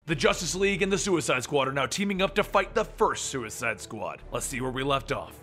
The Justice League and the Suicide Squad are now teaming up to fight the first Suicide Squad. Let's see where we left off.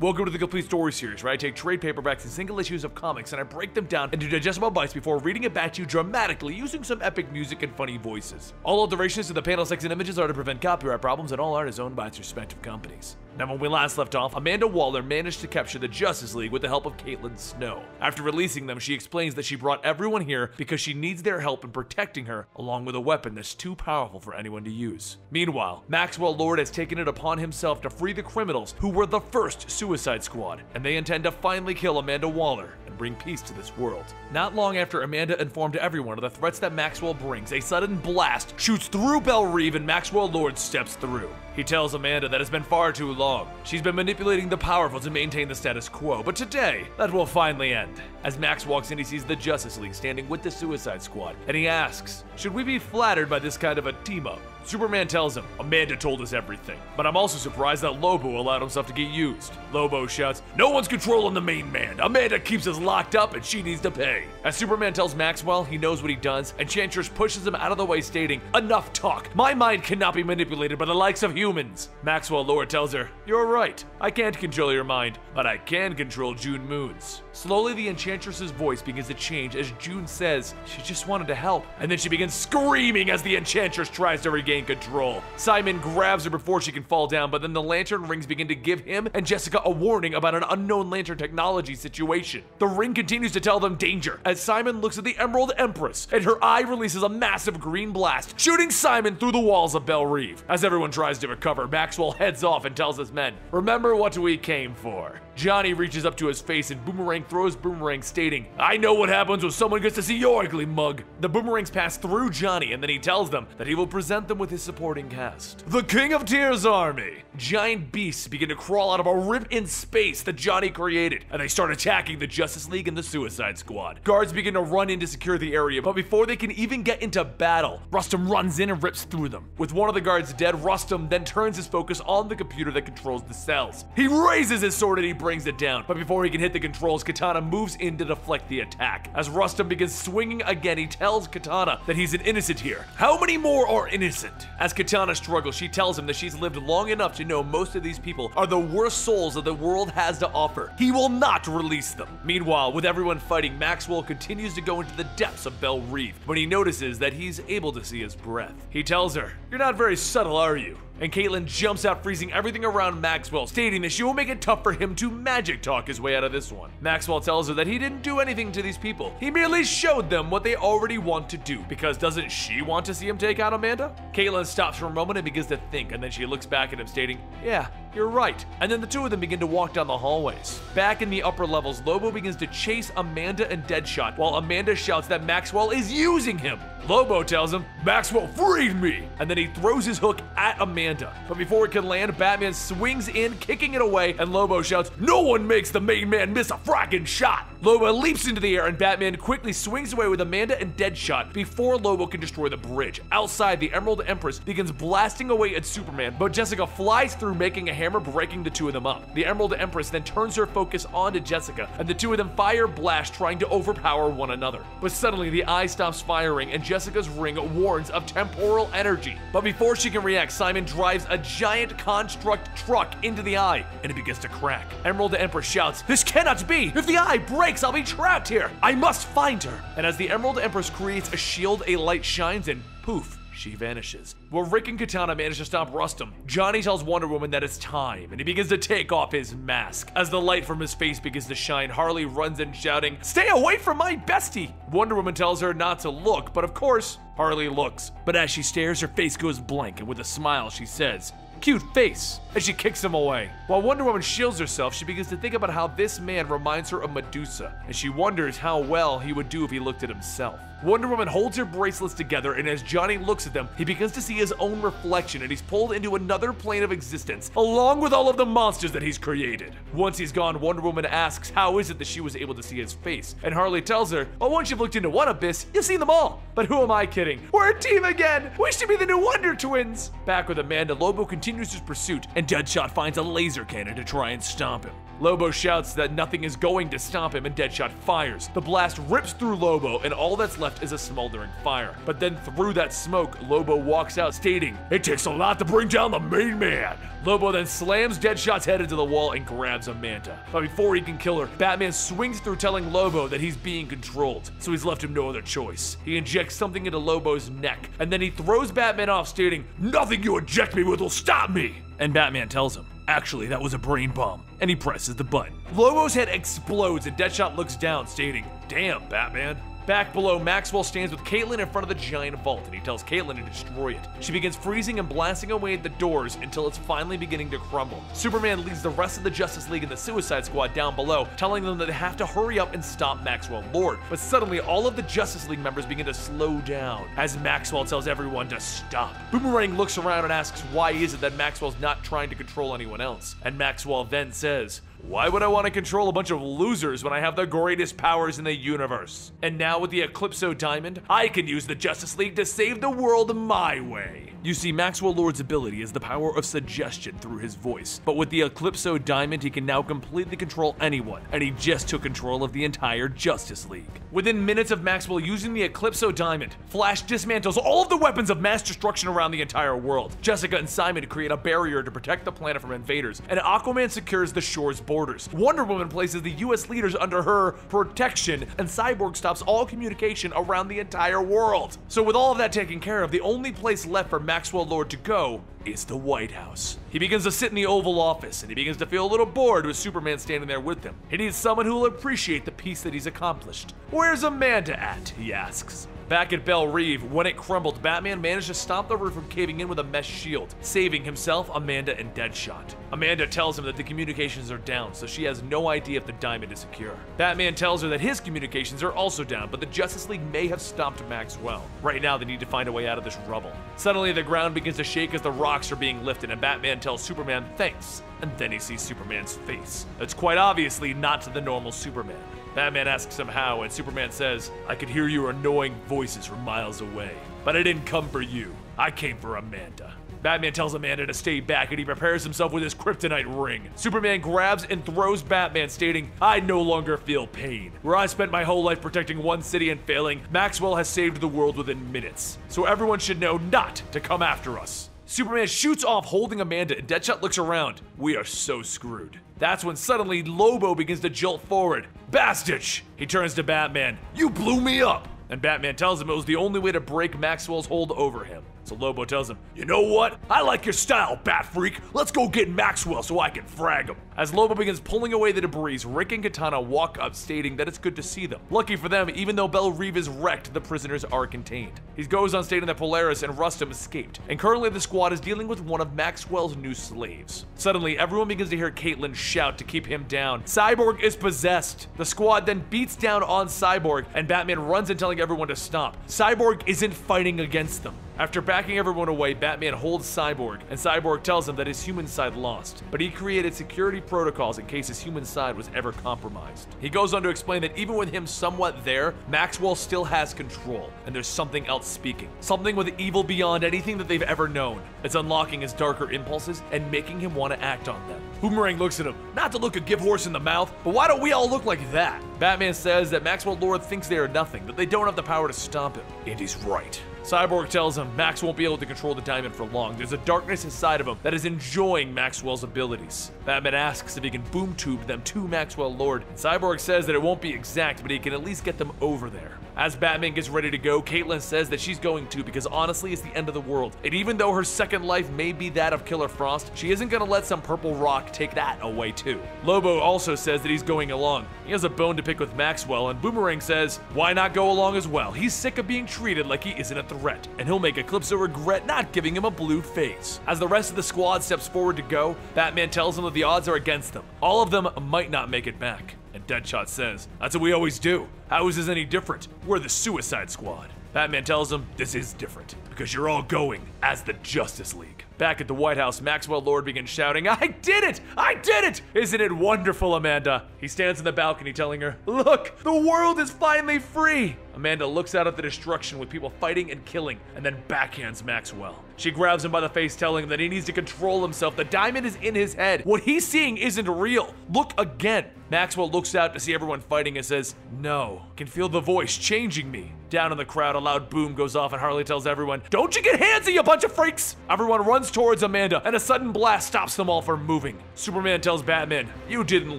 Welcome to the Complete Story Series, where I take trade paperbacks and single issues of comics and I break them down into digestible bites before reading it back to you dramatically using some epic music and funny voices. All alterations to the panel, text, and images are to prevent copyright problems, and all art is owned by its respective companies. Now, when we last left off, Amanda Waller managed to capture the Justice League with the help of Caitlin Snow. After releasing them, she explains that she brought everyone here because she needs their help in protecting her, along with a weapon that's too powerful for anyone to use. Meanwhile, Maxwell Lord has taken it upon himself to free the criminals who were the first Suicide Squad, and they intend to finally kill Amanda Waller and bring peace to this world. Not long after Amanda informed everyone of the threats that Maxwell brings, a sudden blast shoots through Belle, Reve, and Maxwell Lord steps through. He tells Amanda that it's been far too long. She's been manipulating the powerful to maintain the status quo, but today, that will finally end. As Max walks in, he sees the Justice League standing with the Suicide Squad, and he asks, should we be flattered by this kind of a team-up? Superman tells him, Amanda told us everything, but I'm also surprised that Lobo allowed himself to get used. Lobo shouts, no one's controlling the main man. Amanda keeps us locked up and she needs to pay. As Superman tells Maxwell he knows what he does, Enchantress pushes him out of the way, stating, enough talk. My mind cannot be manipulated by the likes of humans. Maxwell Lord tells her, you're right. I can't control your mind, but I can control June Moon's. Slowly, the Enchantress's voice begins to change as June says she just wanted to help, and then she begins screaming as the Enchantress tries to regain control. Simon grabs her before she can fall down, but then the lantern rings begin to give him and Jessica a warning about an unknown lantern technology situation. The ring continues to tell them danger as Simon looks at the Emerald Empress, and her eye releases a massive green blast, shooting Simon through the walls of Belle Reve. As everyone tries to recover, Maxwell heads off and tells his men, remember what we came for. Johnny reaches up to his face and Boomerang throws Boomerang, stating, I know what happens when someone gets to see your ugly mug. The Boomerangs pass through Johnny, and then he tells them that he will present them with his supporting cast. The King of Tears Army! Giant beasts begin to crawl out of a rip in space that Johnny created, and they start attacking the Justice League and the Suicide Squad. Guards begin to run in to secure the area, but before they can even get into battle, Rustam runs in and rips through them. With one of the guards dead, Rustam then turns his focus on the computer that controls the cells. He raises his sword and he brings it down, but before he can hit the controls, Katana moves in to deflect the attack. As Rustam begins swinging again, he tells Katana that he's an innocent here. How many more are innocent? As Katana struggles, she tells him that she's lived long enough to know most of these people are the worst souls that the world has to offer. He will not release them. Meanwhile, with everyone fighting, Maxwell continues to go into the depths of Belle Reve when he notices that he's able to see his breath. He tells her, you're not very subtle, are you? And Caitlin jumps out, freezing everything around Maxwell, stating that she will make it tough for him to magic talk his way out of this one. Maxwell tells her that he didn't do anything to these people. He merely showed them what they already want to do, because doesn't she want to see him take out Amanda? Caitlin stops for a moment and begins to think, and then she looks back at him, stating, yeah, you're right. And then the two of them begin to walk down the hallways. Back in the upper levels, Lobo begins to chase Amanda and Deadshot, while Amanda shouts that Maxwell is using him. Lobo tells him, Maxwell freed me! And then he throws his hook at Amanda. But before it can land, Batman swings in, kicking it away, and Lobo shouts, no one makes the main man miss a fracking shot! Lobo leaps into the air, and Batman quickly swings away with Amanda and Deadshot before Lobo can destroy the bridge. Outside, the Emerald Empress begins blasting away at Superman, but Jessica flies through, making a hammer, breaking the two of them up. The Emerald Empress then turns her focus onto Jessica, and the two of them fire blast, trying to overpower one another. But suddenly, the eye stops firing, and Jessica's ring warns of temporal energy. But before she can react, Simon drives a giant construct truck into the eye, and it begins to crack. Emerald Empress shouts, this cannot be! If the eye breaks, I'll be trapped here! I must find her! And as the Emerald Empress creates a shield, a light shines, and poof, she vanishes. While Rick and Katana manage to stop Rustam, Johnny tells Wonder Woman that it's time, and he begins to take off his mask. As the light from his face begins to shine, Harley runs in shouting, stay away from my bestie! Wonder Woman tells her not to look, but of course, Harley looks. But as she stares, her face goes blank, and with a smile, she says, cute face, as she kicks him away. While Wonder Woman shields herself, she begins to think about how this man reminds her of Medusa, and she wonders how well he would do if he looked at himself. Wonder Woman holds her bracelets together, and as Johnny looks at them, he begins to see his own reflection, and he's pulled into another plane of existence, along with all of the monsters that he's created. Once he's gone, Wonder Woman asks how is it that she was able to see his face, and Harley tells her, well, once you've looked into one abyss, you've seen them all. But who am I kidding? We're a team again! We should be the new Wonder Twins! Back with Amanda, Lobo continues his pursuit, and Deadshot finds a laser cannon to try and stomp him. Lobo shouts that nothing is going to stop him and Deadshot fires. The blast rips through Lobo and all that's left is a smoldering fire. But then through that smoke, Lobo walks out stating, "It takes a lot to bring down the main man." Lobo then slams Deadshot's head into the wall and grabs Amanda. But before he can kill her, Batman swings through telling Lobo that he's being controlled, so he's left him no other choice. He injects something into Lobo's neck, and then he throws Batman off stating, "Nothing you inject me with will stop me!" And Batman tells him, "Actually, that was a brain bomb," and he presses the button. Lobo's head explodes and Deadshot looks down stating, "Damn, Batman." Back below, Maxwell stands with Caitlin in front of the giant vault and he tells Caitlin to destroy it. She begins freezing and blasting away at the doors until it's finally beginning to crumble. Superman leads the rest of the Justice League and the Suicide Squad down below, telling them that they have to hurry up and stop Maxwell Lord. But suddenly, all of the Justice League members begin to slow down as Maxwell tells everyone to stop. Boomerang looks around and asks why is it that Maxwell's not trying to control anyone else. And Maxwell then says, "Why would I want to control a bunch of losers when I have the greatest powers in the universe? And now with the Eclipso diamond, I can use the Justice League to save the world my way." You see, Maxwell Lord's ability is the power of suggestion through his voice, but with the Eclipso diamond, he can now completely control anyone, and he just took control of the entire Justice League. Within minutes of Maxwell using the Eclipso diamond, Flash dismantles all of the weapons of mass destruction around the entire world. Jessica and Simon create a barrier to protect the planet from invaders, and Aquaman secures the shore's borders. Wonder Woman places the US leaders under her protection, and Cyborg stops all communication around the entire world. So with all of that taken care of, the only place left for Maxwell Lord to go is the White House. He begins to sit in the Oval Office, and he begins to feel a little bored with Superman standing there with him. He needs someone who will appreciate the peace that he's accomplished. "Where's Amanda at?" he asks. Back at Belle Reve, when it crumbled, Batman managed to stop the roof from caving in with a mesh shield, saving himself, Amanda, and Deadshot. Amanda tells him that the communications are down, so she has no idea if the diamond is secure. Batman tells her that his communications are also down, but the Justice League may have stopped Maxwell. Right now, they need to find a way out of this rubble. Suddenly, the ground begins to shake as the rocks are being lifted, and Batman tells Superman thanks, and then he sees Superman's face. It's quite obviously not to the normal Superman. Batman asks him how, and Superman says, "I could hear your annoying voices from miles away, but I didn't come for you. I came for Amanda." Batman tells Amanda to stay back and he prepares himself with his kryptonite ring. Superman grabs and throws Batman, stating, "I no longer feel pain. Where I spent my whole life protecting one city and failing, Maxwell has saved the world within minutes. So everyone should know not to come after us." Superman shoots off holding Amanda and Deadshot looks around. We are so screwed. That's when suddenly Lobo begins to jolt forward. "Bastich!" He turns to Batman. "You blew me up!" And Batman tells him it was the only way to break Maxwell's hold over him. So Lobo tells him, "You know what? I like your style, Bat Freak. Let's go get Maxwell so I can frag him." As Lobo begins pulling away the debris, Rick and Katana walk up stating that it's good to see them. Lucky for them, even though Belle Reve is wrecked, the prisoners are contained. He goes on stating that Polaris and Rustum escaped, and currently the squad is dealing with one of Maxwell's new slaves. Suddenly, everyone begins to hear Caitlin shout to keep him down. Cyborg is possessed. The squad then beats down on Cyborg, and Batman runs in telling everyone to stop. Cyborg isn't fighting against them. After backing everyone away, Batman holds Cyborg, and Cyborg tells him that his human side lost, but he created security protocols in case his human side was ever compromised. He goes on to explain that even with him somewhat there, Maxwell still has control, and there's something else speaking. Something with evil beyond anything that they've ever known. It's unlocking his darker impulses and making him want to act on them. Boomerang looks at him, not to look a give horse in the mouth, but why don't we all look like that? Batman says that Maxwell Lord thinks they are nothing, that they don't have the power to stop him. And he's right. Cyborg tells him Max won't be able to control the diamond for long. There's a darkness inside of him that is enjoying Maxwell's abilities. Batman asks if he can boom tube them to Maxwell Lord, and Cyborg says that it won't be exact, but he can at least get them over there. As Batman gets ready to go, Caitlin says that she's going to because honestly it's the end of the world. And even though her second life may be that of Killer Frost, she isn't gonna let some purple rock take that away too. Lobo also says that he's going along. He has a bone to pick with Maxwell, and Boomerang says, why not go along as well? He's sick of being treated like he isn't a threat, and he'll make Eclipso regret not giving him a blue face. As the rest of the squad steps forward to go, Batman tells them that the odds are against them. All of them might not make it back. And Deadshot says, that's what we always do. How is this any different? We're the Suicide Squad. Batman tells him, this is different, because you're all going as the Justice League. Back at the White House, Maxwell Lord begins shouting, "I did it! I did it! Isn't it wonderful, Amanda?" He stands in the balcony telling her, "Look, the world is finally free!" Amanda looks out at the destruction with people fighting and killing, and then backhands Maxwell. She grabs him by the face, telling him that he needs to control himself. The diamond is in his head. What he's seeing isn't real. Look again. Maxwell looks out to see everyone fighting and says, "No, I can feel the voice changing me." Down in the crowd, a loud boom goes off and Harley tells everyone, "Don't you get handsy, you bunch of freaks!" Everyone runs towards Amanda, and a sudden blast stops them all from moving. Superman tells Batman, "You didn't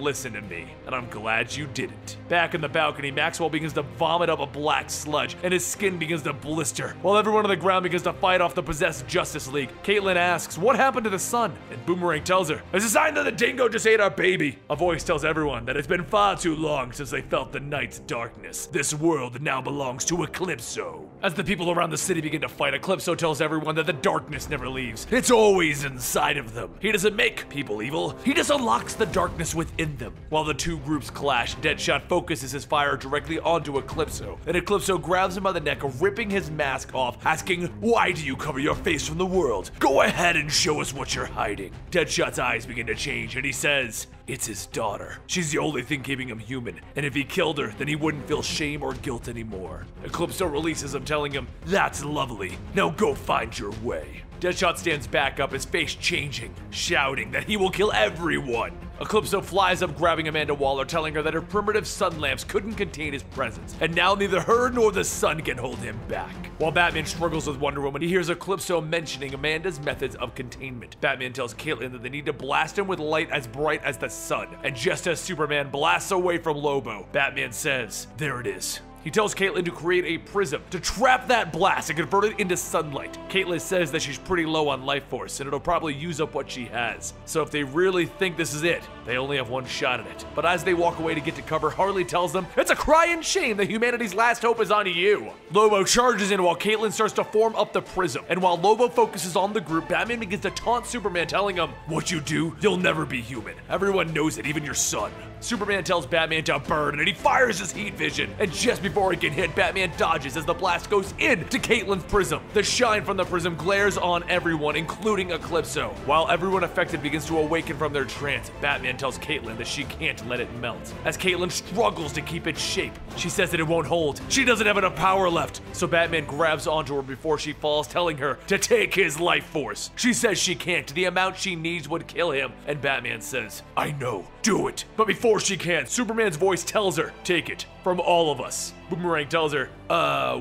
listen to me, and I'm glad you didn't." Back in the balcony, Maxwell begins to vomit up a black sludge, and his skin begins to blister, while everyone on the ground begins to fight off the possessed Justice League. Caitlin asks, "What happened to the sun?" And Boomerang tells her, "It's a sign that the dingo just ate our baby." A voice tells everyone that it's been far too long since they felt the night's darkness. This world now belongs to Eclipso. As the people around the city begin to fight, Eclipso tells everyone that the darkness never leaves. It's always inside of them. He doesn't make people evil, he just unlocks the darkness within them. While the two groups clash, Deadshot focuses his fire directly onto Eclipso, and Eclipso grabs him by the neck, ripping his mask off, asking, "Why do you cover your face from the world? Go ahead and show us what you're hiding." Deadshot's eyes begin to change, and he says, "It's his daughter. She's the only thing keeping him human, and if he killed her, then he wouldn't feel shame or guilt anymore." Eclipso releases him, telling him, "That's lovely. Now go find your way." Deadshot stands back up, his face changing, shouting that he will kill everyone. Eclipso flies up, grabbing Amanda Waller, telling her that her primitive sun lamps couldn't contain his presence, and now neither her nor the sun can hold him back. While Batman struggles with Wonder Woman, he hears Eclipso mentioning Amanda's methods of containment. Batman tells Caitlin that they need to blast him with light as bright as the sun, and just as Superman blasts away from Lobo, Batman says, "There it is." He tells Caitlin to create a prism to trap that blast and convert it into sunlight. Caitlin says that she's pretty low on life force and it'll probably use up what she has. So if they really think this is it, they only have one shot at it. But as they walk away to get to cover, Harley tells them, "It's a crying shame that humanity's last hope is on you." Lobo charges in while Caitlin starts to form up the prism. And while Lobo focuses on the group, Batman begins to taunt Superman, telling him, "What you do, you'll never be human. Everyone knows it, even your son." Superman tells Batman to burn, and he fires his heat vision. And just before he can hit, Batman dodges as the blast goes into Caitlin's prism. The shine from the prism glares on everyone, including Eclipso. While everyone affected begins to awaken from their trance, Batman tells Caitlin that she can't let it melt. As Caitlin struggles to keep its shape, she says that it won't hold. She doesn't have enough power left. So Batman grabs onto her before she falls, telling her to take his life force. She says she can't. The amount she needs would kill him. And Batman says, "I know. Do it." But before she can, Superman's voice tells her, "Take it. From all of us." Boomerang tells her,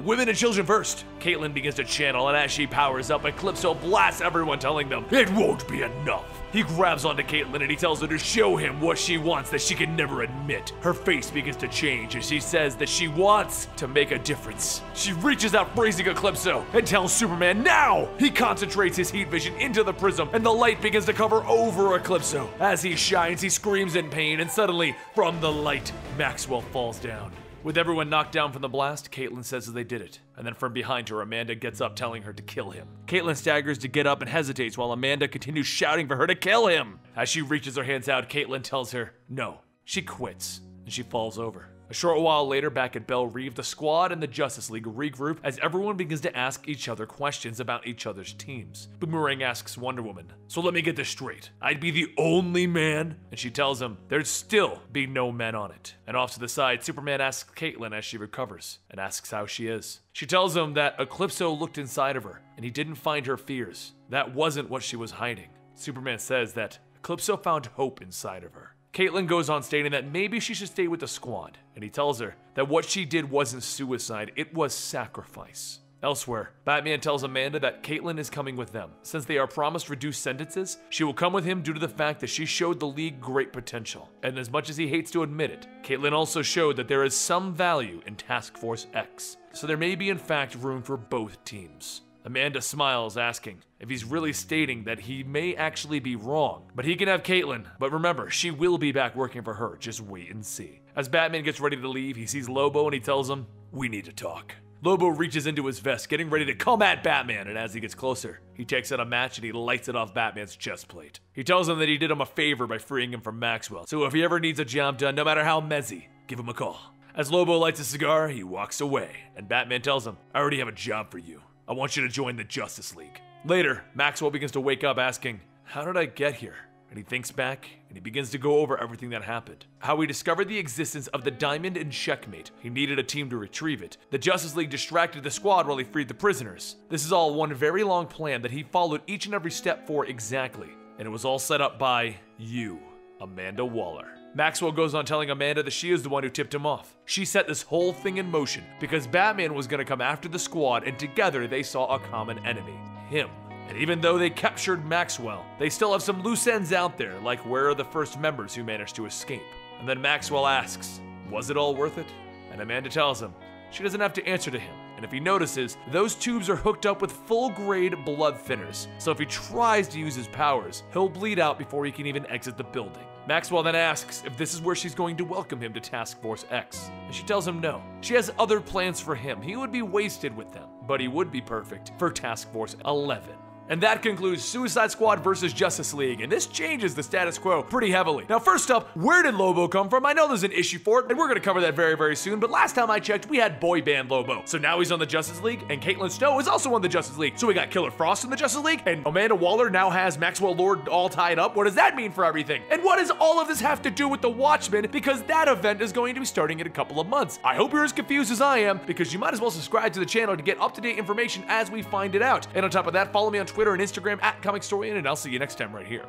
women and children first." Caitlin begins to channel, and as she powers up, Eclipso blasts everyone, telling them, "It won't be enough." He grabs onto Caitlin and he tells her to show him what she wants that she can never admit. Her face begins to change as she says that she wants to make a difference. She reaches out, raising Eclipso, and tells Superman now! He concentrates his heat vision into the prism, and the light begins to cover over Eclipso. As he shines, he screams in pain, and suddenly, from the light, Maxwell falls down. With everyone knocked down from the blast, Caitlin says that they did it. And then from behind her, Amanda gets up, telling her to kill him. Caitlin staggers to get up and hesitates while Amanda continues shouting for her to kill him. As she reaches her hands out, Caitlin tells her no. She quits, and she falls over. A short while later, back at Belle Reve, the Squad and the Justice League regroup as everyone begins to ask each other questions about each other's teams. Boomerang asks Wonder Woman, "So let me get this straight. I'd be the only man?" And she tells him there'd still be no men on it. And off to the side, Superman asks Caitlin as she recovers and asks how she is. She tells him that Eclipso looked inside of her and he didn't find her fears. That wasn't what she was hiding. Superman says that Eclipso found hope inside of her. Caitlin goes on stating that maybe she should stay with the Squad, and he tells her that what she did wasn't suicide, it was sacrifice. Elsewhere, Batman tells Amanda that Caitlin is coming with them. Since they are promised reduced sentences, she will come with him due to the fact that she showed the League great potential. And as much as he hates to admit it, Caitlin also showed that there is some value in Task Force X. So there may be in fact room for both teams. Amanda smiles, asking if he's really stating that he may actually be wrong. But he can have Caitlin, but remember, she will be back working for her, just wait and see. As Batman gets ready to leave, he sees Lobo and he tells him, "We need to talk." Lobo reaches into his vest, getting ready to come at Batman, and as he gets closer, he takes out a match and he lights it off Batman's chest plate. He tells him that he did him a favor by freeing him from Maxwell, so if he ever needs a job done, no matter how messy, give him a call. As Lobo lights a cigar, he walks away, and Batman tells him, "I already have a job for you. I want you to join the Justice League." Later, Maxwell begins to wake up asking, how did I get here? And he thinks back, and he begins to go over everything that happened. How he discovered the existence of the diamond in Checkmate. He needed a team to retrieve it. The Justice League distracted the squad while he freed the prisoners. This is all one very long plan that he followed each and every step for exactly. And it was all set up by you, Amanda Waller. Maxwell goes on telling Amanda that she is the one who tipped him off. She set this whole thing in motion because Batman was going to come after the squad, and together they saw a common enemy, him. And even though they captured Maxwell, they still have some loose ends out there, like where are the first members who managed to escape? And then Maxwell asks, was it all worth it? And Amanda tells him she doesn't have to answer to him. And if he notices, those tubes are hooked up with full-grade blood thinners. So if he tries to use his powers, he'll bleed out before he can even exit the building. Maxwell then asks if this is where she's going to welcome him to Task Force X. And she tells him no. She has other plans for him. He would be wasted with them, but he would be perfect for Task Force 11. And that concludes Suicide Squad versus Justice League, and this changes the status quo pretty heavily. Now, first up, where did Lobo come from? I know there's an issue for it, and we're gonna cover that very, very soon, but last time I checked, we had boy band Lobo. So now he's on the Justice League, and Caitlin Snow is also on the Justice League. So we got Killer Frost in the Justice League, and Amanda Waller now has Maxwell Lord all tied up. What does that mean for everything? And what does all of this have to do with the Watchmen? Because that event is going to be starting in a couple of months. I hope you're as confused as I am, because you might as well subscribe to the channel to get up-to-date information as we find it out. And on top of that, follow me on Twitter and Instagram at Comicstorian, and I'll see you next time right here.